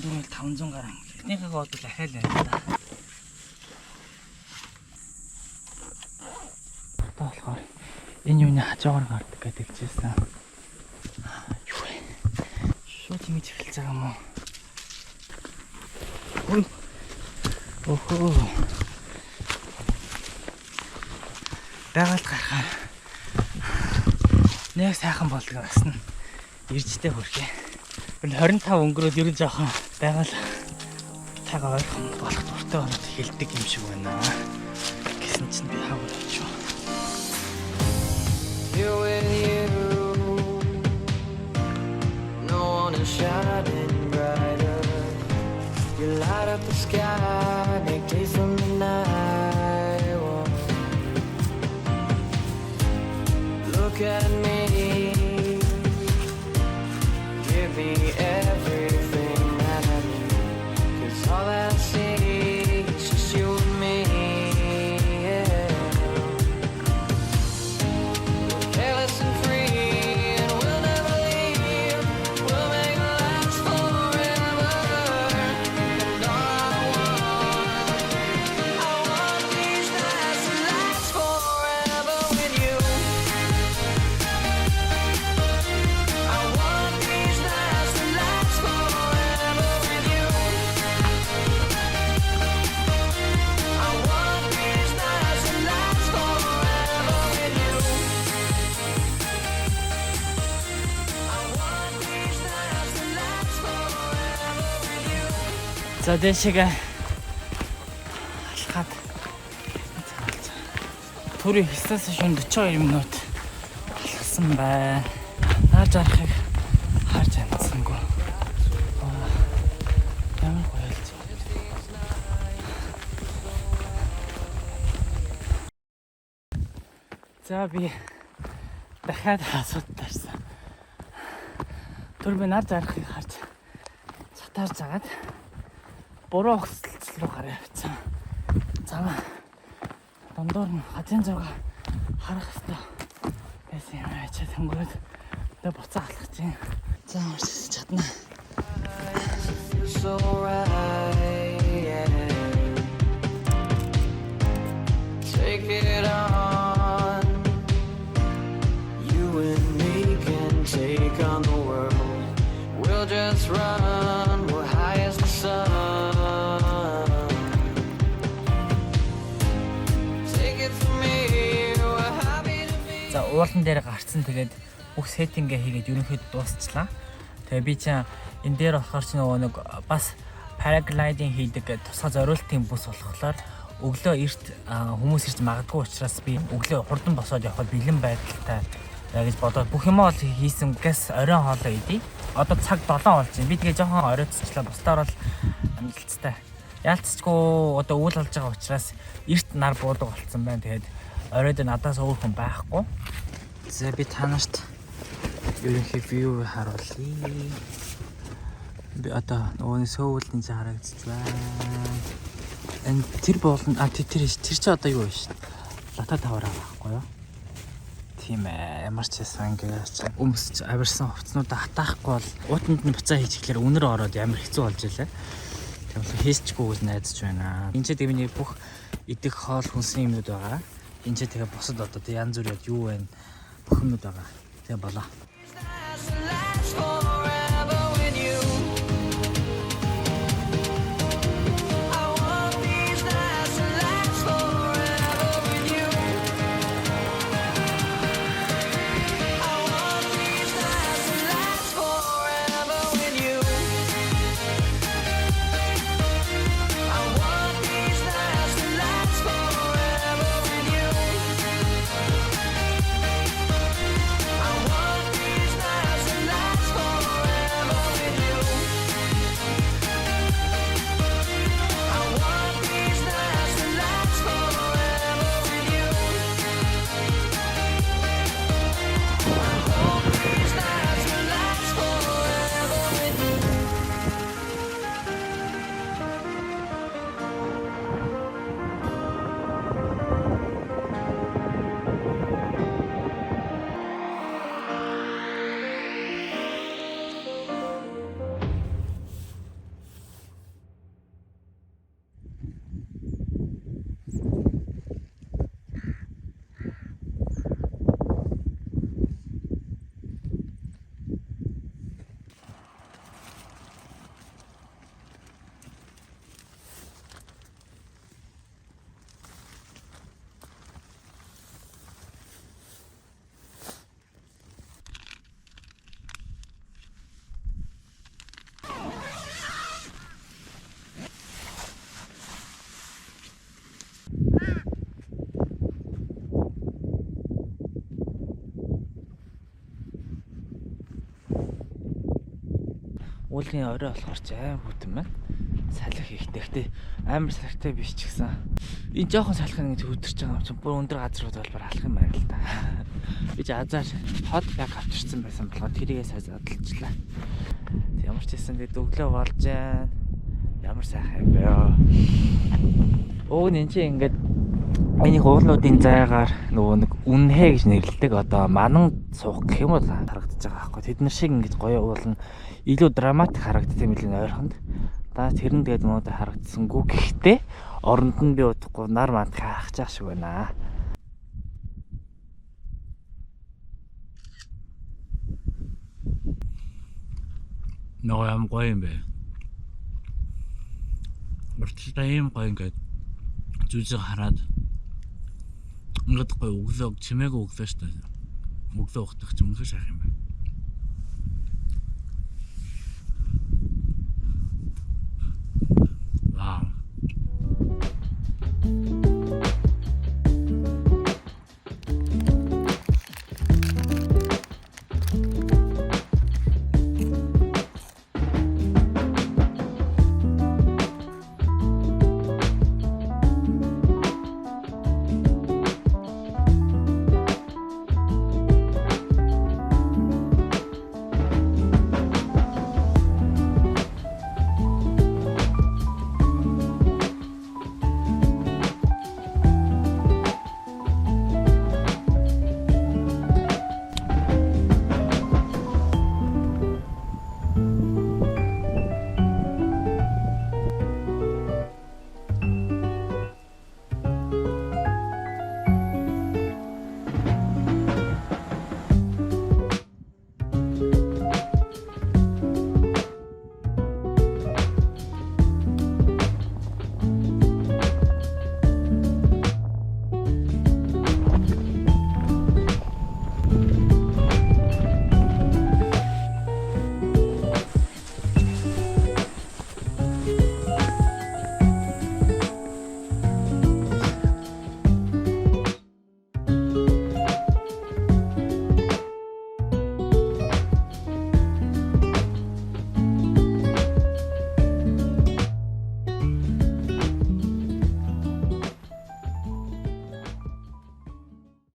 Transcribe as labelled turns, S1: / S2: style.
S1: 400 500 гаруй. Эхнийхээ бол дахиад байна да. Болохоор энэ юуны хажуугаар гардаг гэдэг чийсэн. Юу вэ? Шууд ингэж эхэлж байгаа юм уу? Ой. Охоо. Дагалт гарахаар нэг сайхан болдгоо басна. Иржтэй хөрхий. 25 өнгөрөөд ерөн жоохон байгаль тайгаа ойрхон болох дуртай болоод хэлдэг юм шиг байна. Гэсэн чинь би хавар очив. You and you, no one is shining brighter. You light up the sky, make days from the night. Look at me, give me everything that I need. 'Cause all that I see is just you and me. За дэшега алхаад түрүү хэсээс шин 42 минут алхсан байна. Нааж арахыг харж амжсангүй. Ямар гоё л зөө. За би дахиад асууд тарсан. Түрүү би нааж арахыг харж цатаарж агаад буруу хөсөлцөл рүү гараа явцсан. Цаа дондор нь хажин зураг харах хэрэгтэй. Яасан юм ачаа тэнгүүд тэ буцаа алхаж байна. За орсож чадна. Take it on. You and me can take on the world. We'll just run. We're high as the sun. За уулан дээр гарцсан тэгээд бүх сеттингээ хийгээд ерөнхийдөө дуусчлаа. Тэгээ би чинь энэ дээр болохоор ч нөгөө нэг бас параглайдинг хийдэг тусгай зориултын бүс болохоор өглөө эрт хүмүүс ирж магадгүй учраас би өглөө хурдан босоод явхад бэлэн байдалтай гэж бодоод бүх юм ол хийсэн гээс оройн хоолоо идий. Одоо цаг 7 болж байна. Би тэгээ жоохон оройцчлаа. Бусдаар бол амжилттай. Яалтчгүй одоо үйл болж байгаа учраас эрт нар буудаг болсон байна. Тэгээд оройд надаас өөр хүн байхгүй. За би танарт ерөнхий view харуулъя. Би одоо нөгөө сөүлний цаа харагдчих байна. Энэ тэр болон тэр чи одоо юу вэ шүү? Лата тавараа байхгүй юу? Тийм ээ, ямар ч байсан ингээд өмсч авирсан хувцснуудаа хатаахгүй бол уутанд нь буцаа хийж ихлээр үнэр ороод ямар хэцүү болж илээ. Тэгэхээр хийсчгүй гэж найдаж байна. Энд ч дэвний бүх идэх хоол хүнсний юмнууд байгаа. Энд ч тэгээ босод одоо янз бүрийн юу вэ? Бүх юмнууд байгаа. Тэгээ болоо. Уулын орой болохоор ч амар хүтэн байна. Салхи ихтэй. Гэхдээ амар салхитай биш ч гэсэн. Энэ жоохон салхи ингэж өдөрч байгаа юм чинь бүр өндөр газрууд болбор алах юм байна л да. Би ч азар хот баг авчирсан байсан болохоор тэрийгээ сайн задлалчлаа. Ямар ч хэсэн тэгээд өглөө болж байна. Ямар сайхан юм бэ ёо. Уг нь энэ чинь ингээд миний уулуудын зайгаар нөгөө нэг үнхэ гэж нэрлэдэг одоо манан суух гэх юм уу харагдаж байгаа байхгүй. Тэд нар шиг ингэж гоё уулна илүү драматик харагддаг юм л ойрхонд. Та тэр нь тэгээд муудаа харагдсангүй. Гэхдээ оронд нь би удахгүй нар манд харах чааш шиг байна. Ноо ям гоё юм бэ. Мөртлөө юм гоё ингээд зүзэг хараад ингээд гоё өглөө чимээг өглөө штэ. Өглөө ухтах ч өмнө шах юм байна.